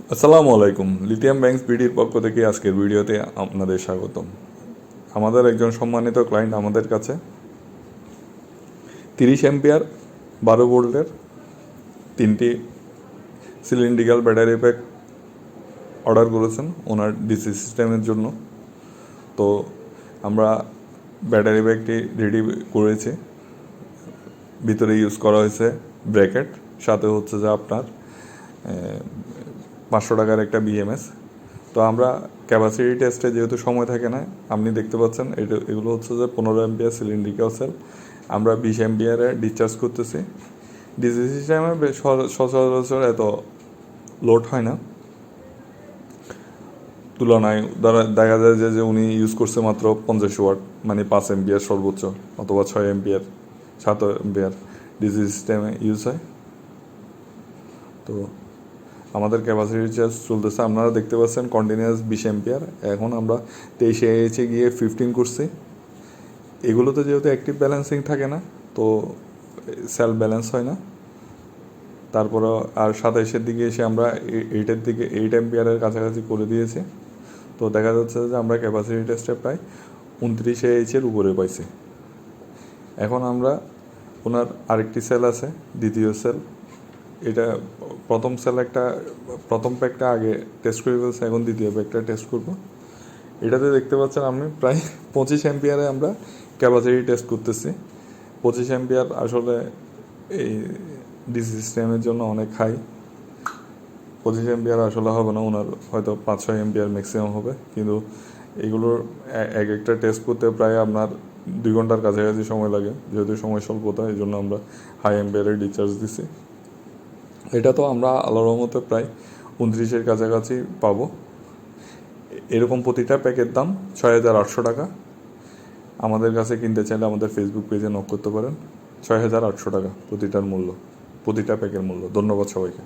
আসসালামু আলাইকুম। Lithium banks বিডির পক্ষ থেকে আজকের ভিডিওতে আপনাদের স্বাগতম। আমাদের একজন সম্মানিত ক্লায়েন্ট আমাদের কাছে 30 অ্যাম্পিয়ার 12 ভোল্টের 3টি সিলিন্ড্রিক্যাল ব্যাটারি প্যাক অর্ডার করেছেন ওনার ডিসি সিস্টেমের জন্য। তো আমরা ব্যাটারি প্যাকটি রেডি করেছি। ভিতরে ইউজ করা হয়েছে ব্র্যাকেট, সাথে হচ্ছে যে আপনার 500 টাকার একটা বিএমএস। তো আমরা ক্যাপাসিটি টেস্টে যেহেতু সময় থাকে না, আপনি দেখতে পাচ্ছেন এগুলো হচ্ছে যে 15 অ্যাম্পিয়ার সিলিন্ড্রিক্যাল সেল। আমরা 20 অ্যাম্পিয়ারে ডিসচার্জ করতেছি। ডিসি সিস্টেমে সচরাচর এত লোড হয় না, তুলনায় দেখা যায় যে উনি ইউজ করছে মাত্র 50 ওয়াট, মানে 5 অ্যাম্পিয়ার সর্বোচ্চ, অথবা 6 অ্যাম্পিয়ার 7 অ্যাম্পিয়ার ডিসি সিস্টেমে ইউজ হয়। তো আমাদের ক্যাপাসিটি চার্জ চলতেছে, আপনারা দেখতে পাচ্ছেন কন্টিনিউয়াস 20 অ্যাম্পিয়ার। এখন আমরা 23 গিয়ে 15 করছি। এগুলোতে যেহেতু অ্যাক্টিভ ব্যালেন্সিং থাকে না, তো সেল ব্যালেন্স হয় না। তারপরে আর 27-এর দিকে এসে আমরা 8 অ্যাম্পিয়ারের কাছাকাছি করে দিয়েছি। তো দেখা যাচ্ছে যে আমরা ক্যাপাসিটি টেস্টে প্রায় 29 উপরে পাইছি। এখন আমরা ওনার আরেকটি সেল আছে, দ্বিতীয় সেল। এটা প্রথম প্যাকটা আগে টেস্ট করে ফেলছে, এখন দ্বিতীয় প্যাকটা টেস্ট করব। এটাতে দেখতে পাচ্ছেন আপনি প্রায় 25 অ্যাম্পিয়ারে আমরা ক্যাপাসিটি টেস্ট করতেছি। 25 অ্যাম্পিয়ার আসলে এই ডিসি সিস্টেমের জন্য অনেক হাই। 25 অ্যাম্পিয়ার আসলে হবে না, ওনার হয়তো 5-6 অ্যাম্পিয়ার ম্যাক্সিমাম হবে। কিন্তু এগুলোর এক একটা টেস্ট করতে প্রায় আপনার 2 ঘন্টার কাছাকাছি সময় লাগে, যেহেতু সময় স্বল্পতা, এই জন্য আমরা হাই অ্যাম্পিয়ারে ডিসচার্জ দিছি। এটা তো আমরা আল্লাহর রহমতে প্রায় 29-এর কাছাকাছি পাবো। এরকম প্রতিটা প্যাকের দাম 6,800 টাকা। আমাদের কাছে কিনতে চাইলে আমাদের ফেসবুক পেজে নক করতে পারেন। 6,800 টাকা প্রতিটা প্যাকের মূল্য। ধন্যবাদ সবাইকে।